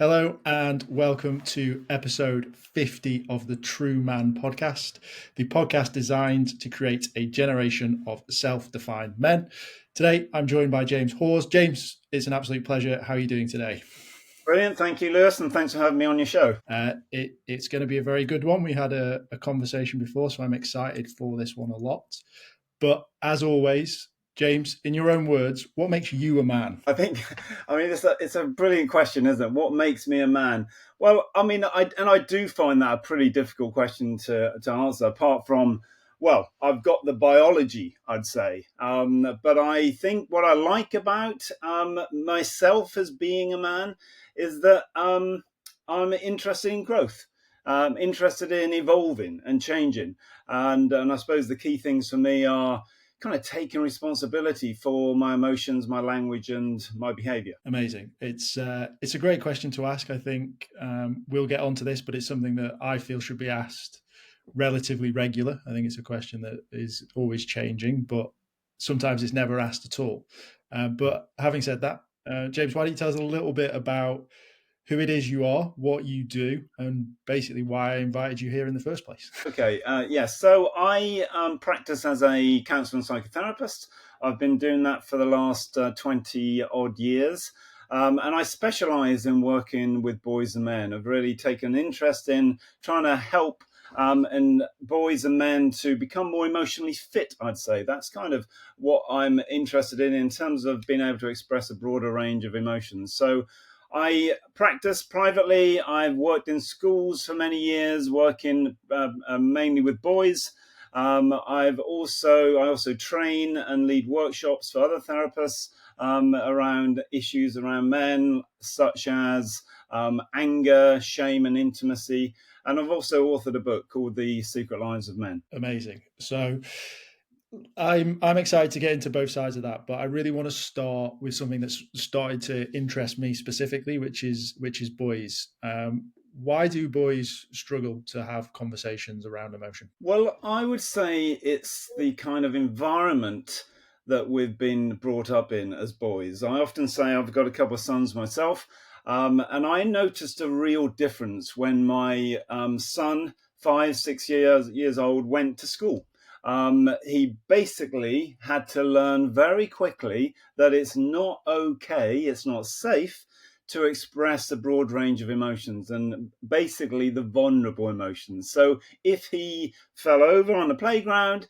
Hello and welcome to episode 50 of the Truuman Podcast, the podcast designed to create a generation of self-defined men. Today, I'm joined by James Hawes. James, it's an absolute pleasure. How are you doing today? Brilliant. Thank you, Lewis, and thanks for having me on your show. It's going to be a very good one. We had a conversation before, so I'm excited for this one a lot. But as always, James, in your own words, what makes you a man? It's a brilliant question, isn't it? What makes me a man? Well, I do find that a pretty difficult question to answer, apart from, well, I've got the biology, I'd say. But I think what I like about myself as being a man is that I'm interested in growth. Interested in evolving and changing. And I suppose the key things for me are kind of taking responsibility for my emotions, my language, and my behavior. Amazing. It's a great question to ask. I think we'll get onto this, but it's something that I feel should be asked relatively regular. I think it's a question that is always changing, but sometimes it's never asked at all. But having said that, James, why don't you tell us a little bit about who it is you are, what you do, and basically why I invited you here in the first place. Okay, yes. So I practice as a counsellor and psychotherapist. I've been doing that for the last 20 odd years. And I specialise in working with boys and men. I've really taken an interest in trying to help and boys and men to become more emotionally fit, I'd say. That's kind of what I'm interested in terms of being able to express a broader range of emotions. So I practice privately. I've worked in schools for many years, working mainly with boys. I also train and lead workshops for other therapists around issues around men, such as anger, shame, and intimacy. And I've also authored a book called The Secret Lives of Men. Amazing. So I'm excited to get into both sides of that, but I really want to start with something that's started to interest me specifically, which is boys. Why do boys struggle to have conversations around emotion? Well, I would say it's the kind of environment that we've been brought up in as boys. I often say I've got a couple of sons myself, and I noticed a real difference when my son, 5, 6 years old, went to school. He basically had to learn very quickly that it's not okay, it's not safe to express a broad range of emotions, and basically the vulnerable emotions. So if he fell over on the playground,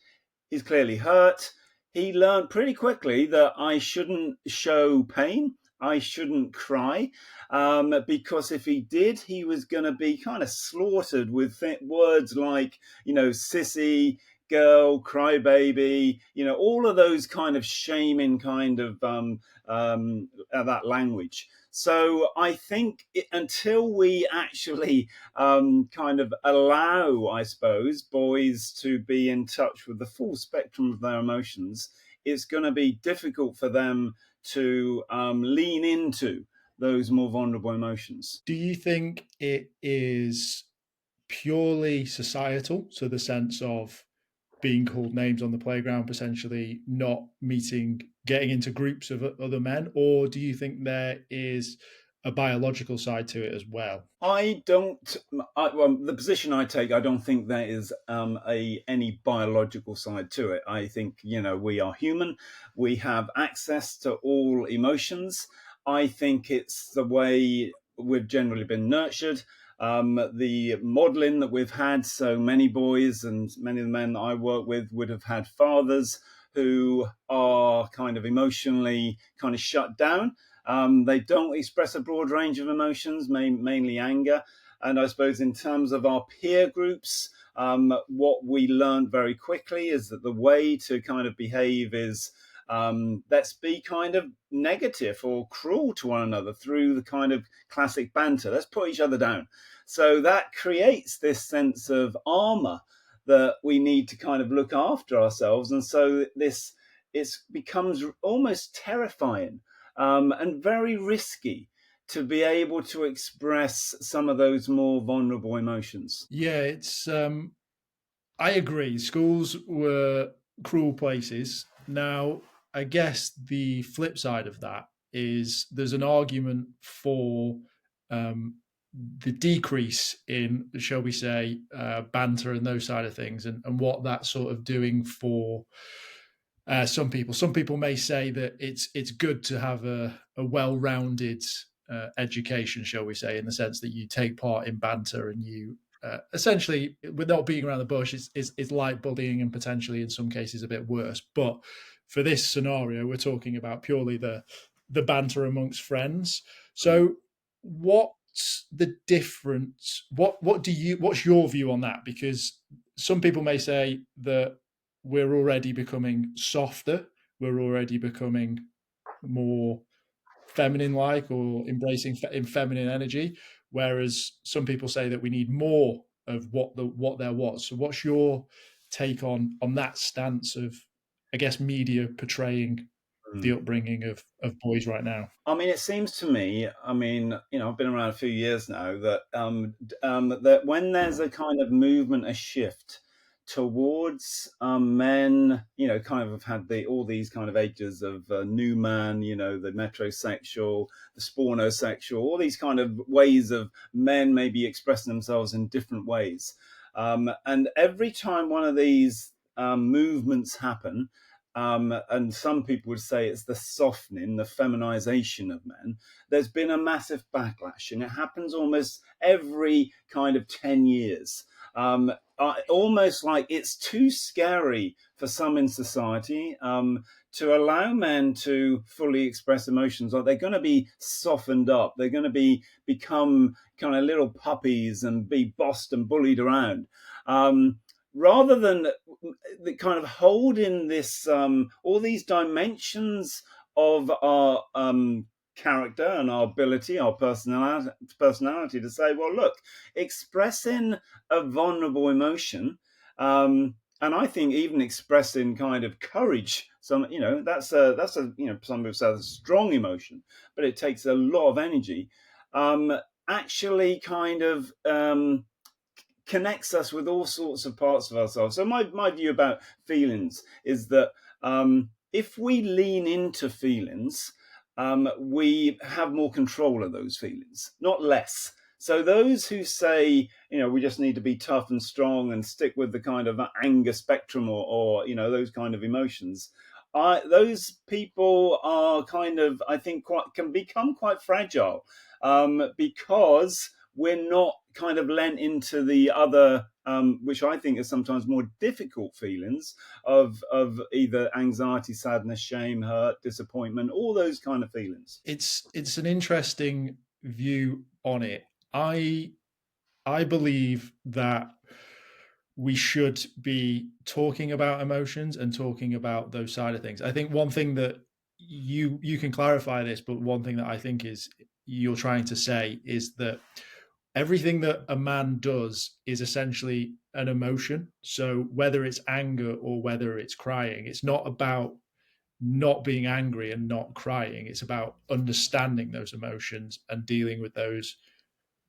he's clearly hurt. He learned pretty quickly that I shouldn't show pain. I shouldn't cry, because if he did, he was going to be kind of slaughtered with words like, sissy, girl, crybaby, all of those kind of shaming kind of that language. So I think until we actually kind of allow, I suppose, boys to be in touch with the full spectrum of their emotions, it's going to be difficult for them to lean into those more vulnerable emotions. Do you think it is purely societal, so the sense of being called names on the playground, potentially not getting into groups of other men, or do you think there is a biological side to it as well? The position I take, I don't think there is any biological side to it. I think, we are human. We have access to all emotions. I think it's the way we've generally been nurtured. The modeling that we've had, so many boys and many of the men that I work with would have had fathers who are kind of emotionally kind of shut down. They don't express a broad range of emotions, mainly anger. And I suppose in terms of our peer groups, what we learned very quickly is that the way to kind of behave is let's be kind of negative or cruel to one another through the kind of classic banter. Let's put each other down. So that creates this sense of armor that we need to kind of look after ourselves. And so it becomes almost terrifying and very risky to be able to express some of those more vulnerable emotions. Yeah, I agree. Schools were cruel places. Now, I guess the flip side of that is there's an argument for the decrease in, shall we say, banter and those side of things, and what that's sort of doing for some people. Some people may say that it's good to have a well-rounded education, shall we say, in the sense that you take part in banter and you essentially, without beating around the bush, it's light bullying and potentially in some cases a bit worse. But for this scenario, we're talking about purely the banter amongst friends. So what's the difference? What's your view on that? Because some people may say that we're already becoming softer, we're already becoming more feminine like, or embracing feminine energy, whereas some people say that we need more of what there was. So what's your take on that stance of, I guess, media portraying the upbringing of boys right now? I mean, it seems to me, I mean, I've been around a few years now, that that when there's a kind of movement, a shift towards men, kind of have had all these kind of ages of new man, the metrosexual, the spornosexual, all these kind of ways of men maybe expressing themselves in different ways. And every time one of these movements happen, and some people would say it's the softening, the feminization of men, there's been a massive backlash, and it happens almost every kind of 10 years. Almost like it's too scary for some in society to allow men to fully express emotions. Like they're going to be softened up, they're going to become kind of little puppies and be bossed and bullied around. Rather than the kind of holding this, all these dimensions of our character and our ability, our personality to say, well, look, expressing a vulnerable emotion, and I think even expressing kind of courage, that's a some people say that's a strong emotion, but it takes a lot of energy. Actually, kind of. Connects us with all sorts of parts of ourselves. So my view about feelings is that if we lean into feelings, we have more control of those feelings, not less. So those who say, we just need to be tough and strong and stick with the kind of anger spectrum or those kind of emotions, those people are kind of, I think, can become quite fragile because we're not kind of lent into the other, which I think is sometimes more difficult feelings of either anxiety, sadness, shame, hurt, disappointment, all those kind of feelings. It's an interesting view on it. I believe that we should be talking about emotions and talking about those side of things. I think one thing that you can clarify this, but one thing that I think is you're trying to say is that everything that a man does is essentially an emotion. So whether it's anger or whether it's crying, it's not about not being angry and not crying. It's about understanding those emotions and dealing with those,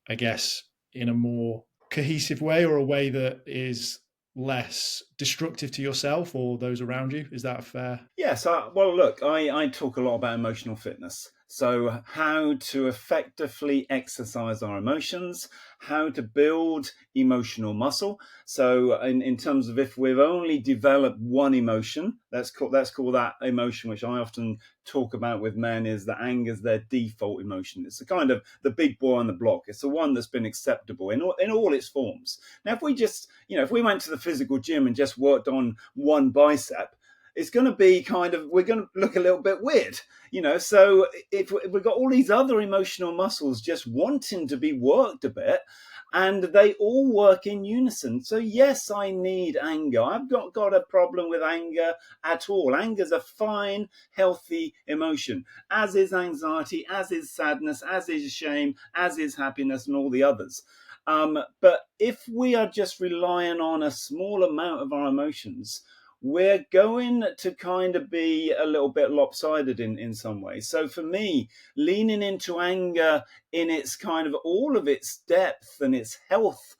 I guess, in a more cohesive way, or a way that is less destructive to yourself or those around you. Is that fair? Yes. Well, look, I talk a lot about emotional fitness. So how to effectively exercise our emotions, how to build emotional muscle. So in terms of if we've only developed one emotion, let's call that emotion, which I often talk about with men, is that anger is their default emotion. It's the kind of the big boy on the block. It's the one that's been acceptable in all its forms. Now, if we just, if we went to the physical gym and just worked on one bicep, it's going to be we're going to look a little bit weird, so if we've got all these other emotional muscles just wanting to be worked a bit, and they all work in unison. So yes, I need anger. I've not got a problem with anger at all. Anger is a fine, healthy emotion, as is anxiety, as is sadness, as is shame, as is happiness, and all the others. But if we are just relying on a small amount of our emotions, we're going to kind of be a little bit lopsided in some ways. So for me, leaning into anger in its kind of all of its depth and its health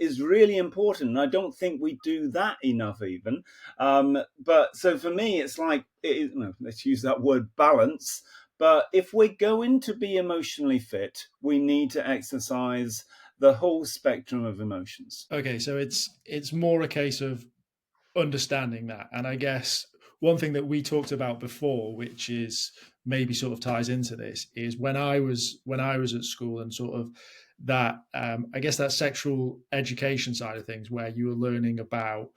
is really important. And I don't think we do that enough even. But so for me, it's like, let's use that word balance. But if we're going to be emotionally fit, we need to exercise the whole spectrum of emotions. Okay, so it's more a case of understanding that. And I guess one thing that we talked about before, which is maybe sort of ties into this, is when I was at school and sort of that I guess that sexual education side of things, where you were learning about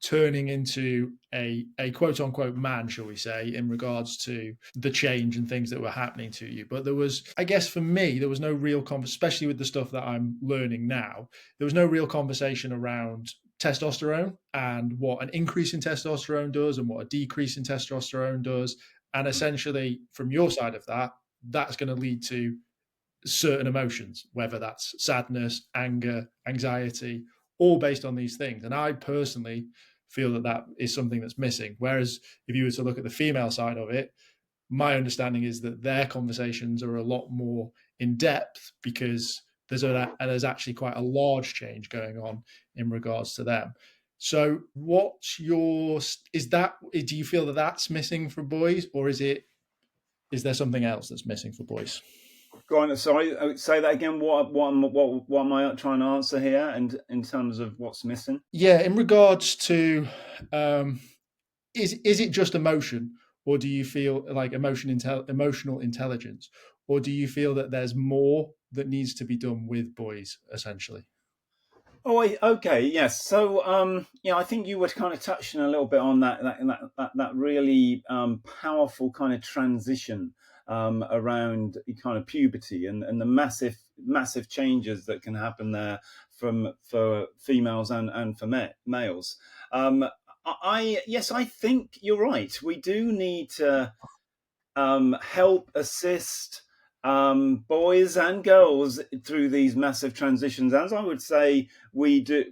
turning into a quote unquote man, shall we say, in regards to the change and things that were happening to you. But there was, I guess for me, there was no real especially with the stuff that I'm learning now, there was no real conversation around testosterone and what an increase in testosterone does and what a decrease in testosterone does. And essentially, from your side of that, that's going to lead to certain emotions, whether that's sadness, anger, anxiety, all based on these things. And I personally feel that that is something that's missing. Whereas if you were to look at the female side of it, my understanding is that their conversations are a lot more in depth because there's actually quite a large change going on in regards to them. So what's your, do you feel that that's missing for boys, or is there something else that's missing for boys? Go on, sorry, say that again. What am I trying to answer here, and in terms of what's missing? Yeah, in regards to, is it just emotion, or do you feel like emotional intelligence, or do you feel that there's more that needs to be done with boys, essentially? Oh, okay, yes. So, I think you were kind of touching a little bit on that really powerful kind of transition around kind of puberty and the massive changes that can happen there for females and for males. I think you're right. We do need to help assist boys and girls through these massive transitions. As I would say, we do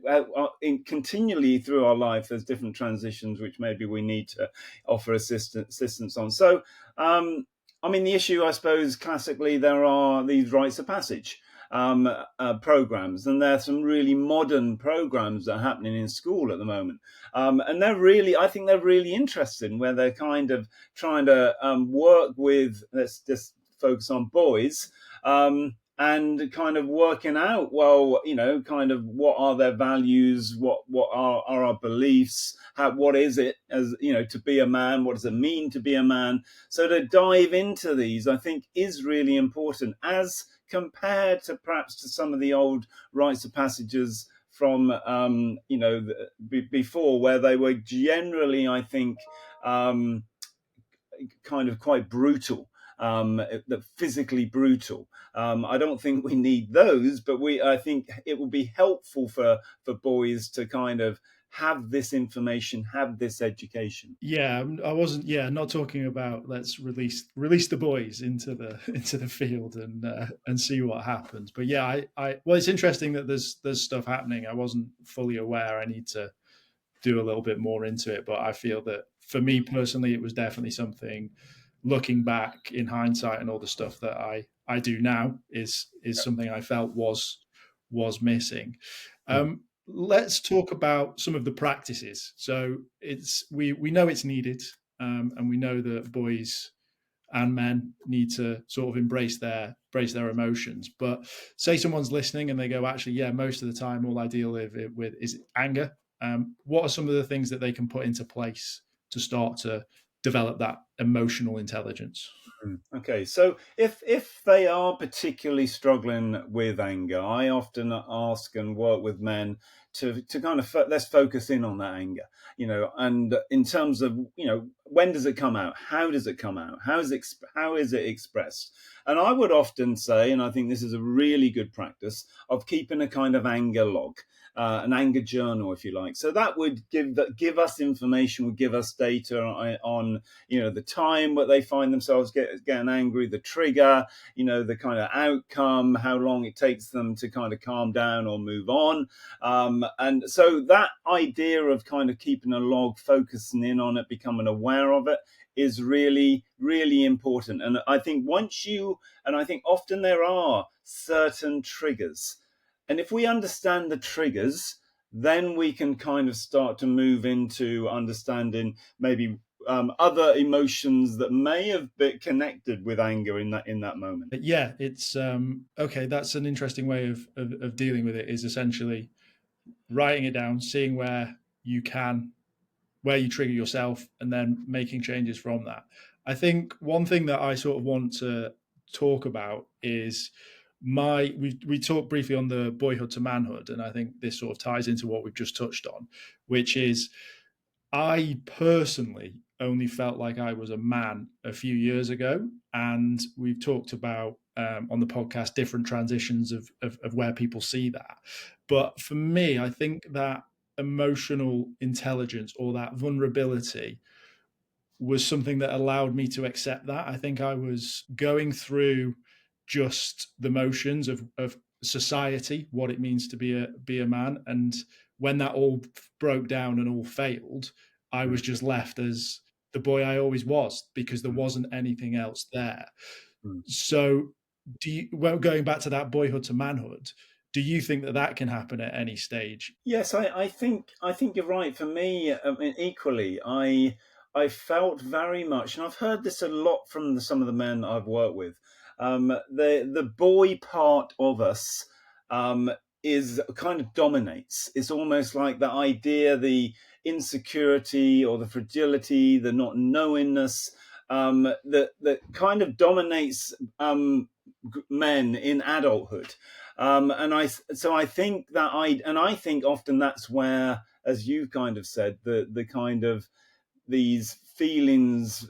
continually through our life. There's different transitions which maybe we need to offer assistance on. So, the issue, I suppose, classically, there are these rites of passage programs, and there's some really modern programs that are happening in school at the moment, and I think they're really interesting, where they're kind of trying to work with, let's just focus on boys, and kind of working out, well, kind of what are their values, what are our beliefs, what is it, as to be a man, what does it mean to be a man. So to dive into these, I think, is really important, as compared to perhaps to some of the old rites of passages from before, where they were generally, I think, kind of quite brutal, physically brutal. I don't think we need those, but I think it will be helpful for boys to kind of have this information, have this education. Yeah, I wasn't. Yeah, not talking about let's release the boys into the into the field and see what happens. But yeah, well, it's interesting that there's stuff happening. I wasn't fully aware. I need to do a little bit more into it. But I feel that for me personally, it was definitely something. Looking back in hindsight, and all the stuff that I do now is something I felt was missing. Let's talk about some of the practices. So we know it's needed, and we know that boys and men need to sort of embrace their emotions. But say someone's listening and they go, actually, yeah, most of the time, all I deal with is anger. What are some of the things that they can put into place to start to develop that emotional intelligence? Okay, so if they are particularly struggling with anger, I often ask and work with men to kind of let's focus in on that anger, and in terms of when does it come out, how does it come out, how is it expressed, and I would often say, and I think this is a really good practice, of keeping a kind of anger log. An anger journal, if you like. So that would give us information, would give us data on the time where they find themselves getting angry, the trigger, the kind of outcome, how long it takes them to kind of calm down or move on. And so that idea of kind of keeping a log, focusing in on it, becoming aware of it, is really, really important. And I think I think often there are certain triggers. And if we understand the triggers, then we can kind of start to move into understanding maybe other emotions that may have been connected with anger in that moment. Yeah, it's okay. That's an interesting way of dealing with it. Is essentially writing it down, seeing where you trigger yourself, and then making changes from that. I think one thing that I sort of want to talk about is we talked briefly on the boyhood to manhood, and I think this sort of ties into what we've just touched on, which is I personally only felt like I was a man a few years ago, and we've talked about on the podcast different transitions of where people see that. But for me, I think that emotional intelligence or that vulnerability was something that allowed me to accept that. I think I was going through just the motions of society, what it means to be a man, and when that all broke down and all failed, I was just left as the boy I always was because there wasn't anything else there. So, well, going back to that boyhood to manhood, do you think that can happen at any stage? Yes, I think you're right. For me, I mean, equally, I felt very much, and I've heard this a lot from some of the men I've worked with. The boy part of us is kind of dominates. It's almost like the idea, the insecurity or the fragility, the not knowingness that kind of dominates men in adulthood. I think that I think often that's where, as you kind of said, the kind of these feelings,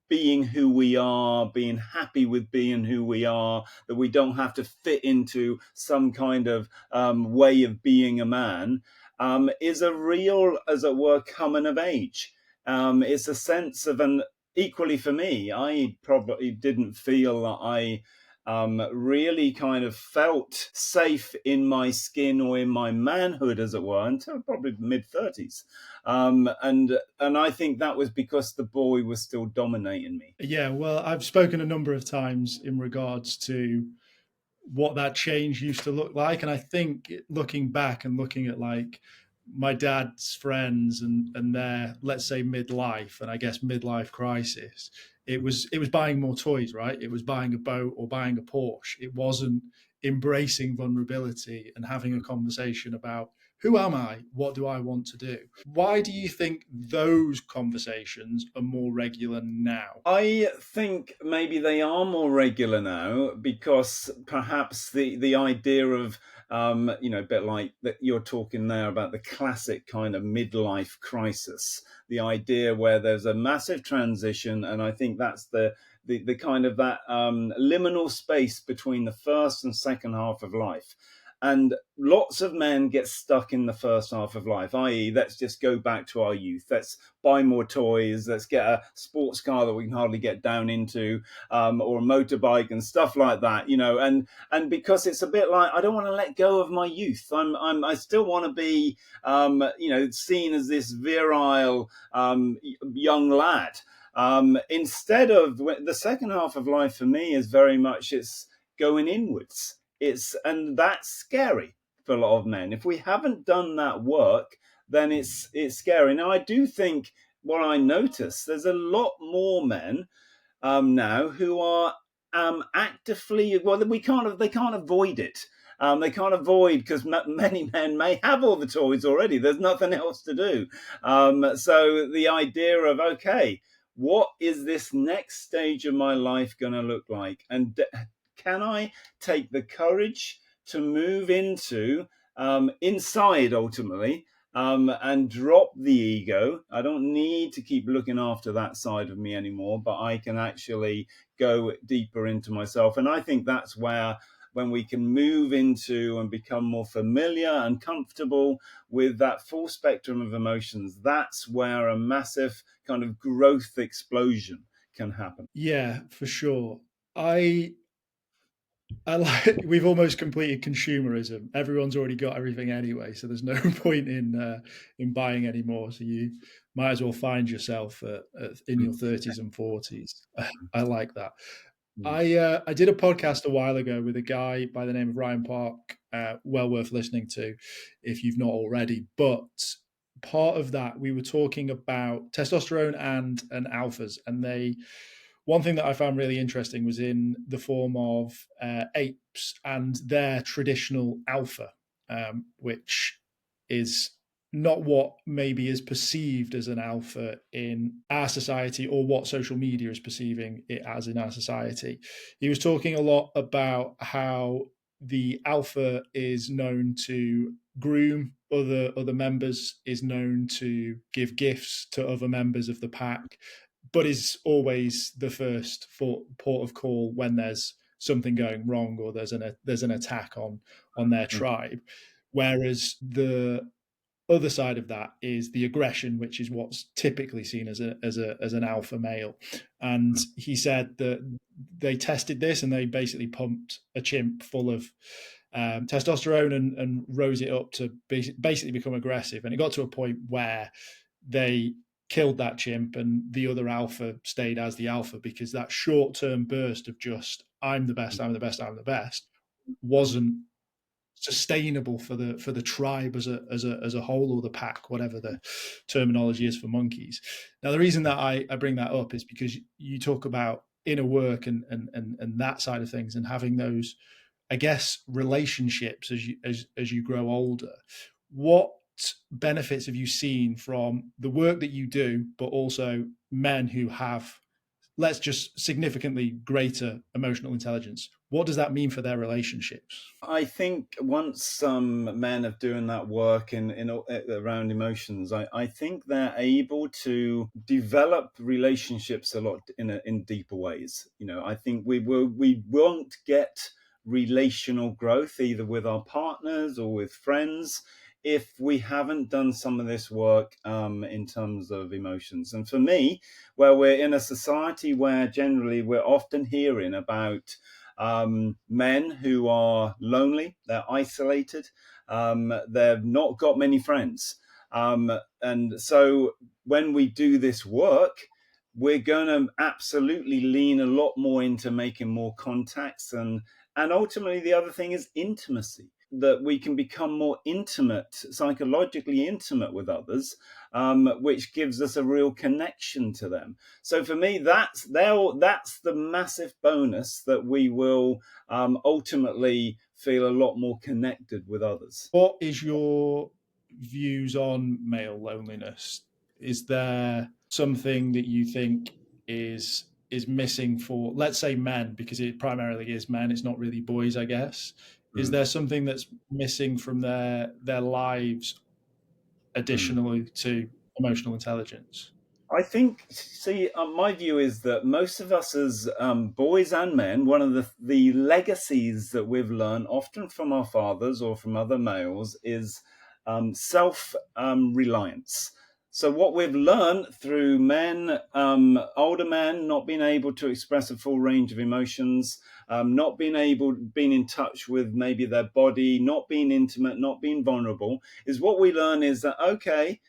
being who we are, being happy with being who we are, that we don't have to fit into some kind of way of being a man, is a real, as it were, coming of age. It's a sense of equally for me, I probably didn't feel that I really kind of felt safe in my skin or in my manhood, as it were, until probably mid-30s. And I think that was because the boy was still dominating me. Yeah, well, I've spoken a number of times in regards to what that change used to look like. And I think looking back and looking at like my dad's friends and their, let's say, midlife and I guess midlife crisis, it was buying more toys, right? It was buying a boat or buying a Porsche. It wasn't embracing vulnerability and having a conversation about who am I? What do I want to do? Why do you think those conversations are more regular now? I think maybe they are more regular now because perhaps the idea of a bit like that you're talking there about the classic kind of midlife crisis, the idea where there's a massive transition, and I think that's the kind of that liminal space between the first and second half of life. And lots of men get stuck in the first half of life, i.e., let's just go back to our youth. Let's buy more toys. Let's get a sports car that we can hardly get down into, or a motorbike and stuff like that. And because it's a bit like I don't want to let go of my youth. I still want to be, seen as this virile young lad. Instead of the second half of life for me is very much it's going inwards. And that's scary for a lot of men. If we haven't done that work, then it's scary. Now, I do think what I notice, there's a lot more men now who are actively, well, they can't avoid it. They can't avoid because many men may have all the toys already. There's nothing else to do. So the idea of, okay, what is this next stage of my life going to look like? And can I take the courage to move into inside ultimately and drop the ego? I don't need to keep looking after that side of me anymore, but I can actually go deeper into myself. And I think that's where when we can move into and become more familiar and comfortable with that full spectrum of emotions, that's where a massive kind of growth explosion can happen. Yeah, for sure. I like we've almost completed consumerism. Everyone's already got everything anyway, so there's no point in buying anymore. So you might as well find yourself in your 30s and 40s. I like that. I did a podcast a while ago with a guy by the name of Ryan Park. Well worth listening to if you've not already. But part of that, we were talking about testosterone and alphas, and one thing that I found really interesting was in the form of apes and their traditional alpha, which is not what maybe is perceived as an alpha in our society, or what social media is perceiving it as in our society. He was talking a lot about how the alpha is known to groom other members, is known to give gifts to other members of the pack, but is always the first port of call when there's something going wrong, or there's an attack on their tribe. Whereas the other side of that is the aggression, which is what's typically seen as an alpha male. And he said that they tested this, and they basically pumped a chimp full of testosterone and rose it up to basically become aggressive. And it got to a point where they killed that chimp, and the other alpha stayed as the alpha, because that short-term burst of just I'm the best, I'm the best, I'm the best wasn't sustainable for the tribe as a whole, or the pack, whatever the terminology is for monkeys. Now, the reason that I bring that up is because you talk about inner work and that side of things, and having those, I guess, relationships as you grow older. What benefits have you seen from the work that you do, but also men who have, let's just, significantly greater emotional intelligence? What does that mean for their relationships? I think once some men are doing that work in around emotions, I think they're able to develop relationships a lot in deeper ways. I think we won't get relational growth either with our partners or with friends if we haven't done some of this work in terms of emotions. And for me, where we're in a society where generally we're often hearing about men who are lonely, they're isolated, they've not got many friends. And so when we do this work, we're going to absolutely lean a lot more into making more contacts. And ultimately, the other thing is intimacy, that we can become more intimate, psychologically intimate with others, which gives us a real connection to them. So for me, that's the massive bonus, that we will ultimately feel a lot more connected with others. What is your views on male loneliness? Is there something that you think is missing for, let's say, men, because it primarily is men, it's not really boys, I guess. Is there something that's missing from their lives additionally to emotional intelligence? I think, see, my view is that most of us as boys and men, one of the legacies that we've learned, often from our fathers or from other males, is self-reliance. So what we've learned through men, older men, not being able to express a full range of emotions, not being in touch with maybe their body, not being intimate, not being vulnerable, is what we learn is that, okay,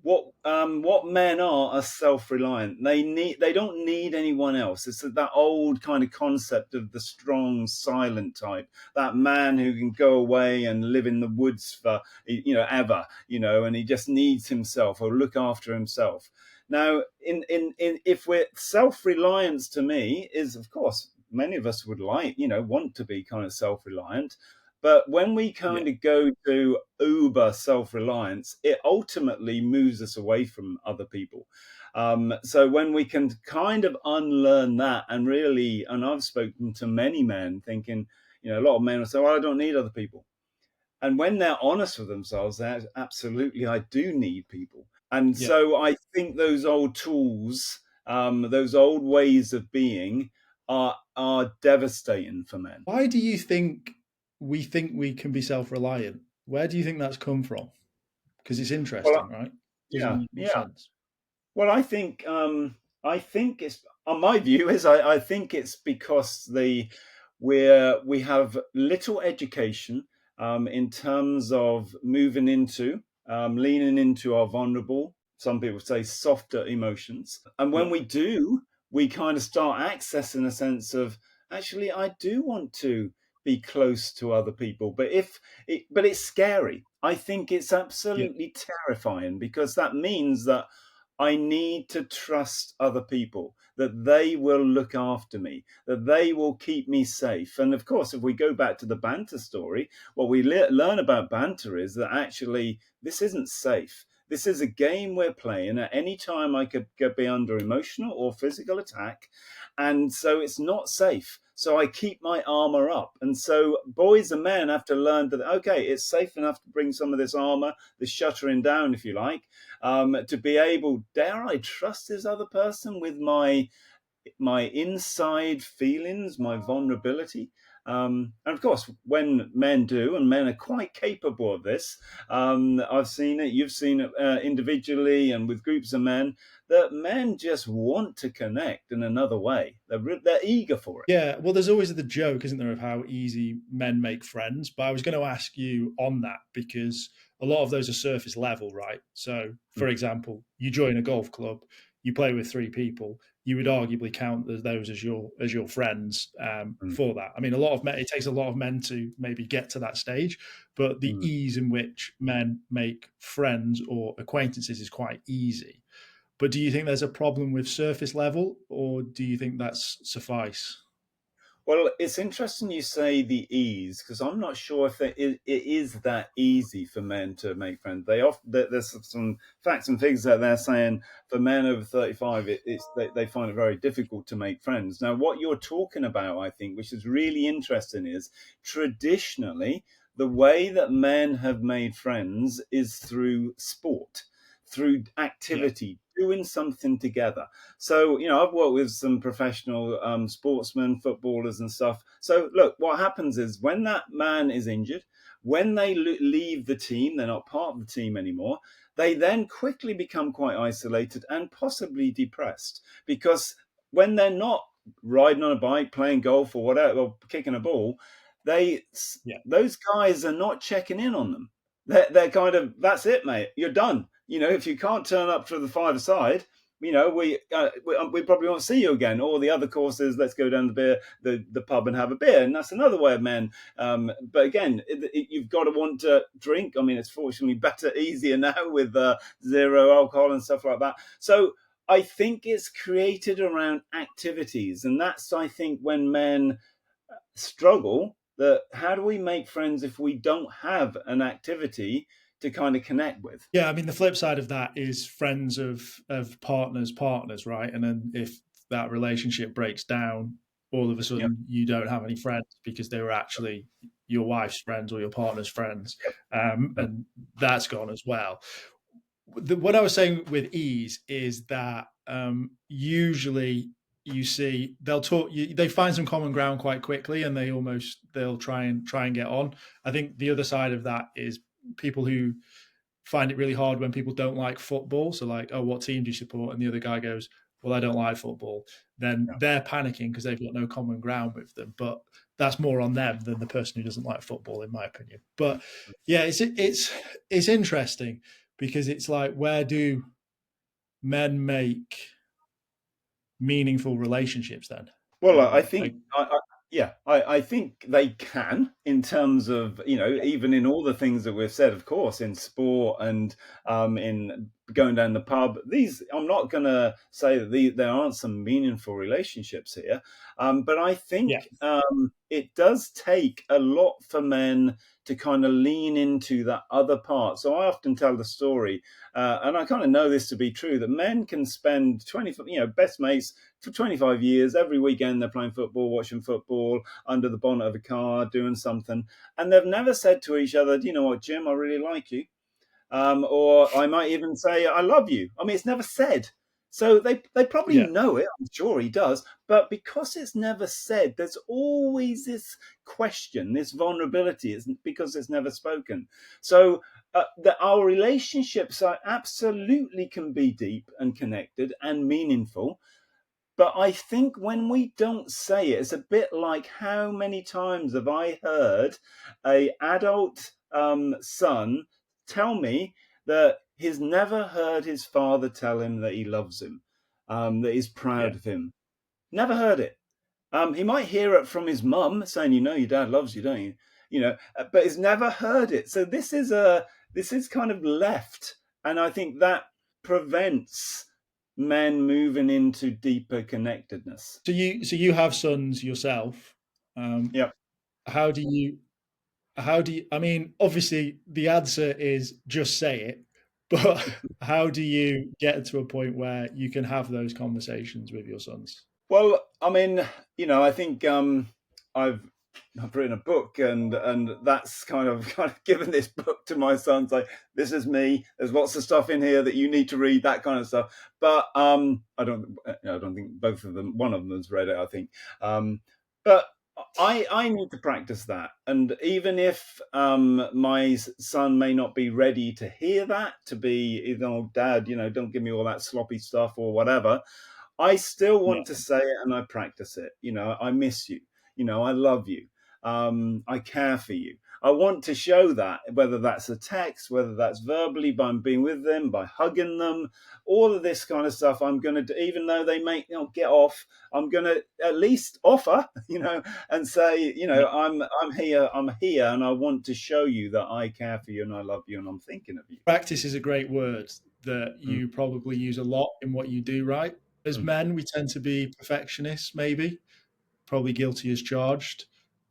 what men are self-reliant. They don't need anyone else. It's that old kind of concept of the strong, silent type, that man who can go away and live in the woods for ever, and he just needs himself or look after himself. Now, if we're self-reliance, to me, is, of course, many of us would want to be kind of self-reliant. But when we kind of go to uber self-reliance, it ultimately moves us away from other people. So when we can kind of unlearn that and really, and I've spoken to many men thinking, a lot of men will say, well, I don't need other people. And when they're honest with themselves, they're absolutely, I do need people. And so I think those old tools, those old ways of being are devastating for men. Why do you think we can be self-reliant? Where do you think that's come from? Because it's interesting, Well, right? Doesn't make sense. Well, I think it's, my view is, I think it's because we have little education in terms of moving into leaning into our vulnerable, some people say softer emotions, and when we do, we kind of start accessing a sense of, actually, I do want to be close to other people. But it's scary. I think it's Yeah. absolutely terrifying, because that means that I need to trust other people, that they will look after me, that they will keep me safe. And of course, if we go back to the banter story, what we learn about banter is that actually this isn't safe. This is a game we're playing. At any time, I could be under emotional or physical attack. And so it's not safe. So I keep my armor up. And so boys and men have to learn that, okay, it's safe enough to bring some of this armor, the shuttering down, if you like, to be able, dare I trust this other person with my inside feelings, my vulnerability. And of course, when men do, and men are quite capable of this, I've seen it, you've seen it individually and with groups of men, that men just want to connect in another way. They're eager for it. Yeah, well, there's always the joke, isn't there, of how easy men make friends. But I was going to ask you on that, because a lot of those are surface level, right? So, for example, you join a golf club, you play with 3 people, you would arguably count those as your friends for that. I mean, a lot of men, it takes a lot of men to maybe get to that stage, but the ease in which men make friends or acquaintances is quite easy. But do you think there's a problem with surface level, or do you think that's suffice? Well, it's interesting you say the ease, because I'm not sure if it is that easy for men to make friends. There's some facts and figures that they're saying for men over 35, they find it very difficult to make friends. Now, what you're talking about, I think, which is really interesting, is traditionally the way that men have made friends is through sport, through Yeah. activity, doing something together. So, I've worked with some professional sportsmen, footballers and stuff. So look, what happens is when that man is injured, when they leave the team, they're not part of the team anymore, they then quickly become quite isolated and possibly depressed, because when they're not riding on a bike, playing golf or whatever, or kicking a ball, they Yeah. those guys are not checking in on them. They're kind of, that's it, mate, you're done. If you can't turn up to the five-a-side, we probably won't see you again. Or the other course is, let's go down the pub and have a beer, and that's another way of men. But again, you've got to want to drink. I mean, it's fortunately easier now with zero alcohol and stuff like that. So I think it's created around activities, and that's, I think, when men struggle. That how do we make friends if we don't have an activity to kind of connect with? Yeah, I mean, the flip side of that is friends of partners, right? And then if that relationship breaks down, all of a Yep. sudden you don't have any friends because they were actually your wife's friends or your partner's friends, and that's gone as well. What I was saying with ease is that usually you see they'll talk, they find some common ground quite quickly, and they'll try and get on. I think the other side of that is people who find it really hard when people don't like football. So like, oh, what team do you support? And the other guy goes, well, I don't like football. Then they're panicking because they've got no common ground with them. But that's more on them than the person who doesn't like football, in my opinion. But yeah, it's interesting, because it's like, where do men make meaningful relationships then? Well, I Um, think, like, I think they can, in terms of, even in all the things that we've said, of course, in sport and in going down the pub. I'm not going to say that there aren't some meaningful relationships here, but I yeah, think it does take a lot for men to kind of lean into that other part. So I often tell the story, and I kind of know this to be true, that men can spend best mates for 25 years. Every weekend they're playing football, watching football, under the bonnet of a car, doing something. And they've never said to each other, do you know what, Jim, I really like you. Or I might even say, I love you. I mean, it's never said. So they probably yeah, know it. I'm sure he does. But because it's never said, there's always this question, this vulnerability. It's because it's never spoken. So that our relationships are absolutely can be deep and connected and meaningful. But I think when we don't say it, it's a bit like, how many times have I heard a adult son tell me that he's never heard his father tell him that he loves him, that he's yeah, proud of him. Never heard it. He might hear it from his mum saying, your dad loves you, don't you? But he's never heard it. So this is kind of left, and I think that prevents men moving into deeper connectedness. So you have sons yourself. Yep. How do you I mean, obviously the answer is just say it, but how do you get to a point where you can have those conversations with your sons? Well, I mean, I think I've written a book, and that's kind of given this book to my sons. Like, this is me. There's lots of stuff in here that you need to read, that kind of stuff. But I don't think both of them. One of them has read it, I think. But I need to practice that, and even if my son may not be ready to hear that, to be, Dad, don't give me all that sloppy stuff or whatever. I still Yeah. want to say it, and I practice it. I miss you. I love you. I care for you. I want to show that, whether that's a text, whether that's verbally by being with them, by hugging them, all of this kind of stuff. I'm going to do, even though they may get off, I'm going to at least offer, and say, I'm here, and I want to show you that I care for you and I love you and I'm thinking of you. Practice is a great word that you probably use a lot in what you do, right? As men, we tend to be perfectionists, maybe, probably guilty as charged.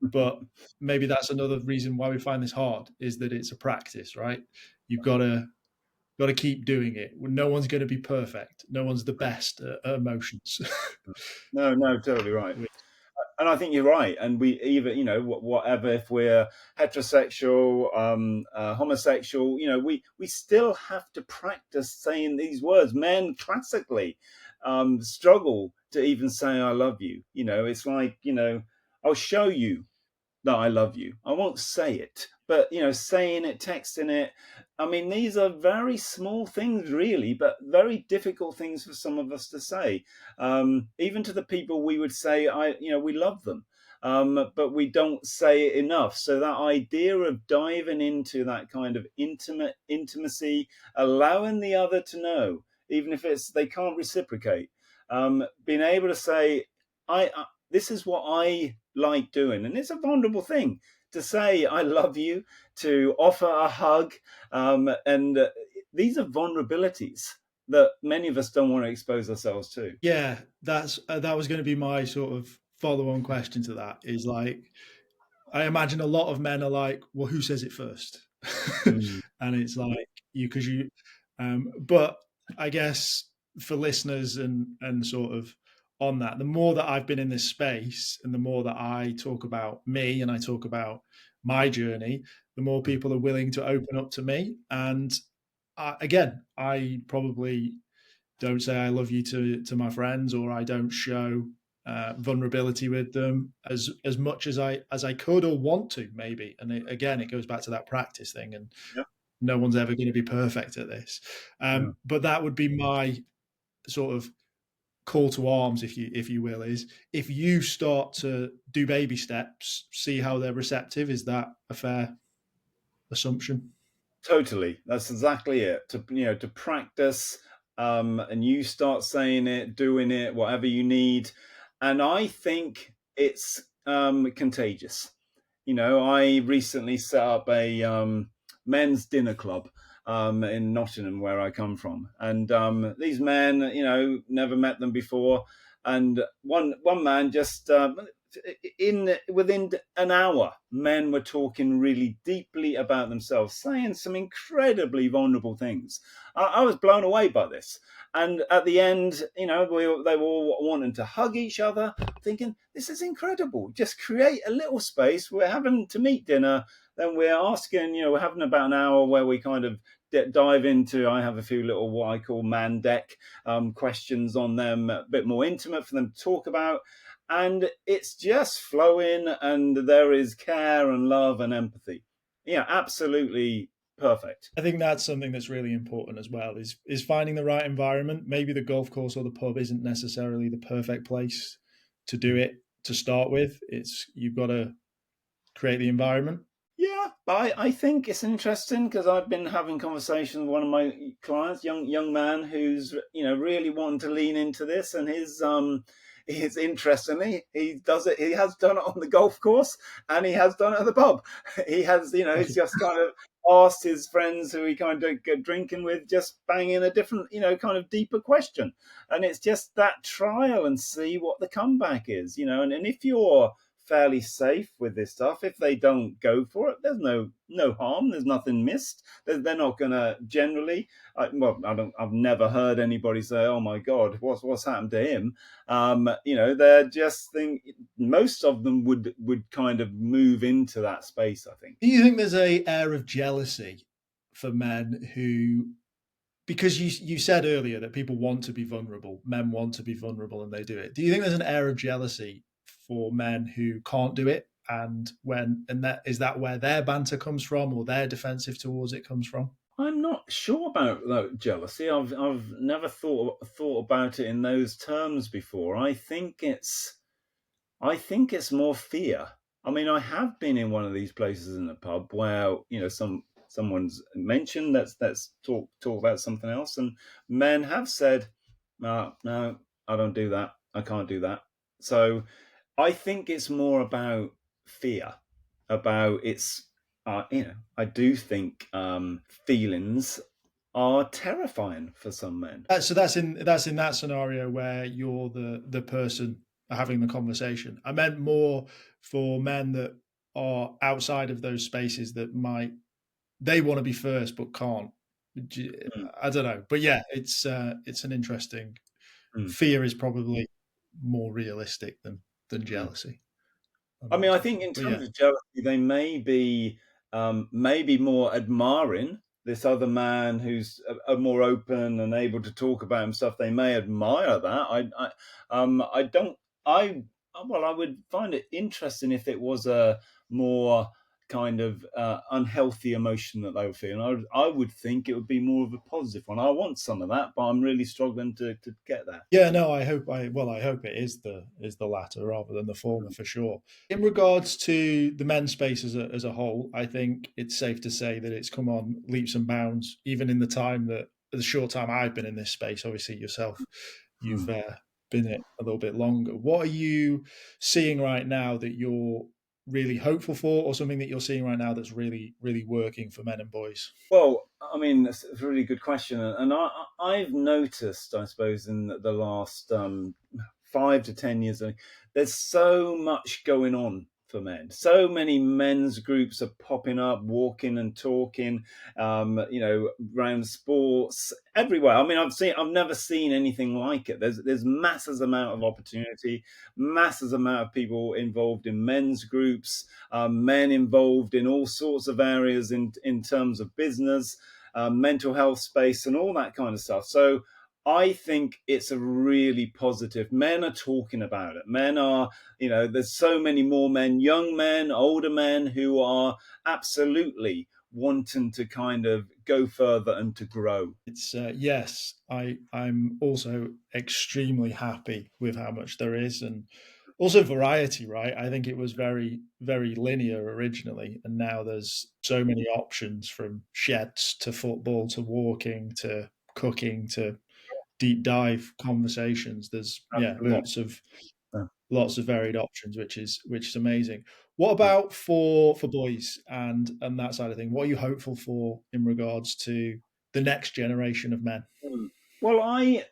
But maybe that's another reason why we find this hard, is that it's a practice, right? You've got to keep doing it. No one's going to be perfect. No one's the best at emotions. No, totally right. And I think you're right. And we even, whatever, if we're heterosexual, homosexual, we still have to practice saying these words. Men classically struggle to even say I love you. It's like, I'll show you that I love you. I won't say it, but saying it, texting it. I mean, these are very small things, really, but very difficult things for some of us to say. Even to the people we would say, we love them, but we don't say it enough. So that idea of diving into that kind of intimacy, allowing the other to know, even if they can't reciprocate, being able to say, this is what I like doing. And it's a vulnerable thing to say, I love you, to offer a hug. And these are vulnerabilities that many of us don't want to expose ourselves to. Yeah, that was going to be my sort of follow-on question to that, is like, I imagine a lot of men are like, well, who says it first? And it's like, but I guess for listeners and sort of on that, the more that I've been in this space and the more that I talk about me and I talk about my journey, the more people are willing to open up to me. And again, I probably don't say I love you to my friends, or I don't show vulnerability with them as much as I could or want to, maybe. And again, it goes back to that practice thing, and no one's ever going to be perfect at this. But that would be my sort of call to arms, if you will, is if you start to do baby steps, see how they're receptive. Is that a fair assumption? Totally. That's exactly it. To practice, and you start saying it, doing it, whatever you need. And I think it's contagious. I recently set up a men's dinner club in Nottingham, where I come from. And these men, never met them before. And one man just within an hour, men were talking really deeply about themselves, saying some incredibly vulnerable things. I was blown away by this. And at the end, they were all wanting to hug each other, thinking, this is incredible. Just create a little space. We're having to meet dinner. Then we're asking, we're having about an hour where we kind of dive into, I have a few little, what I call man deck questions on them, a bit more intimate for them to talk about. And it's just flowing, and there is care and love and empathy. Yeah, absolutely perfect. I think that's something that's really important as well, is finding the right environment. Maybe the golf course or the pub isn't necessarily the perfect place to do it to start with. You've got to create the environment. Yeah, but I think it's interesting, because I've been having conversations with one of my clients, young man, who's really wanting to lean into this, and It's interestingly, he does it. He has done it on the golf course, and he has done it at the pub. He has, he's just kind of asked his friends who he kind of get drinking with, just banging a different, kind of deeper question, and it's just that trial and see what the comeback is, and if you're fairly safe with this stuff, if they don't go for it, there's no harm, there's nothing missed. They're not gonna generally, I've never heard anybody say, oh my god, what's happened to him. They're just most of them would kind of move into that space, I think. Do you think there's a air of jealousy for men who, because you said earlier that people want to be vulnerable, men want to be vulnerable and they do it. Do you think there's an air of jealousy for men who can't do it? And is that where their banter comes from, or their defensive towards it comes from? I'm not sure about jealousy. I've never thought about it in those terms before. I think it's more fear. I mean, I have been in one of these places in a pub where someone's mentioned let's talk about something else, and men have said, no, I don't do that. I can't do that. So I think it's more about fear, about it's, I do think feelings are terrifying for some men. So that's in that scenario where you're the person having the conversation. I meant more for men that are outside of those spaces that they want to be first but can't. I don't know, but yeah, it's an interesting. Fear is probably more realistic than jealousy. I mean, I think in terms of jealousy, they may be maybe more admiring this other man who's more open and able to talk about himself. They may admire that. I would find it interesting if it was a more kind of unhealthy emotion that they were feeling. I would think it would be more of a positive one. I want some of that, but I'm really struggling to get that. Yeah, no, I hope it is the latter rather than the former, for sure. In regards to the men's space as a whole, I think it's safe to say that it's come on leaps and bounds, even in the short time I've been in this space. Obviously yourself, you've been in it a little bit longer. What are you seeing right now that you're really hopeful for, or something that you're seeing right now that's really, really working for men and boys? Well, I mean, that's a really good question. And I've noticed, I suppose, in the last 5 to 10 years, there's so much going on for men. So many men's groups are popping up, walking and talking, around sports, everywhere. I mean, I've never seen anything like it. There's massive amount of opportunity, massive amount of people involved in men's groups, men involved in all sorts of areas in terms of business, mental health space, and all that kind of stuff. So I think it's a really positive. Men are talking about it. Men are, there's so many more men, young men, older men, who are absolutely wanting to kind of go further and to grow. It's yes, I'm also extremely happy with how much there is, and also variety, right? I think it was very, very linear originally, and now there's so many options, from sheds to football to walking to cooking to deep dive conversations. There's lots of varied options, which is amazing. What about for boys and that side of thing? What are you hopeful for in regards to the next generation of men? Well,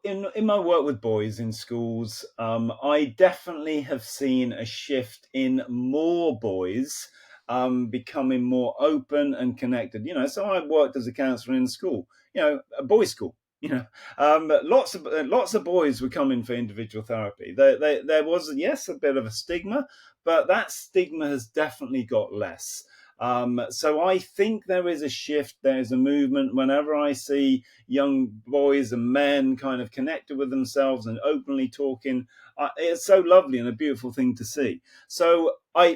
in my work with boys in schools, I definitely have seen a shift in more boys becoming more open and connected. So I worked as a counsellor in school, a boys' school. Lots of boys were coming for individual therapy. There was, yes, a bit of a stigma, but that stigma has definitely got less. So I think there is a shift. There is a movement. Whenever I see young boys and men kind of connected with themselves and openly talking, it's so lovely and a beautiful thing to see. So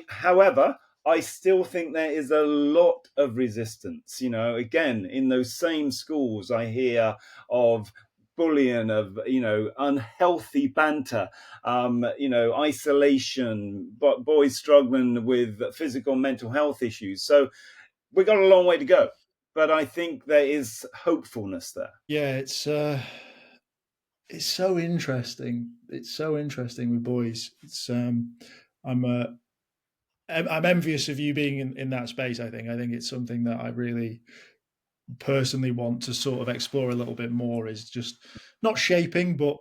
however, I still think there is a lot of resistance. Again, in those same schools, I hear of bullying, of unhealthy banter, isolation, but boys struggling with physical and mental health issues. So we've got a long way to go, but I think there is hopefulness there. Yeah, it's it's so interesting. It's so interesting with boys. I'm I'm envious of you being in that space. I think it's something that I really personally want to sort of explore a little bit more. Is just not shaping, but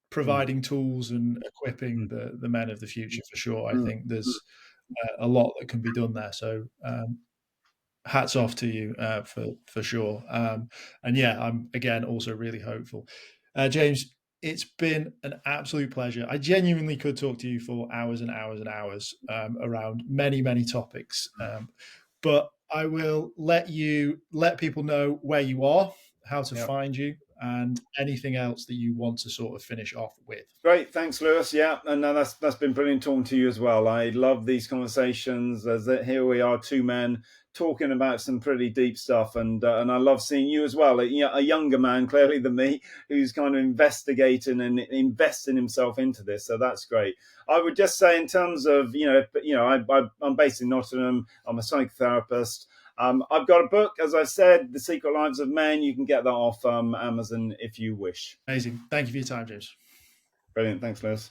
Mm, providing tools and equipping mm, the men of the future for sure. I mm. think there's a lot that can be done there. So hats off to you for sure. And yeah, I'm again also really hopeful. James, it's been an absolute pleasure. I genuinely could talk to you for hours and hours and hours around many topics, but I will let people know where you are, how to Yeah. find you, and anything else that you want to sort of finish off with. Great, thanks, Lewis. Yeah, and that's been brilliant talking to you as well. I love these conversations. Here we are, two men talking about some pretty deep stuff, and I love seeing you as well. A younger man, clearly than me, who's kind of investigating and investing himself into this. So that's great. I would just say, in terms of I'm based in Nottingham. I'm a psychotherapist. I've got a book, as I said, The Secret Lives of Men. You can get that off Amazon if you wish. Amazing. Thank you for your time, James. Brilliant. Thanks, Lewis.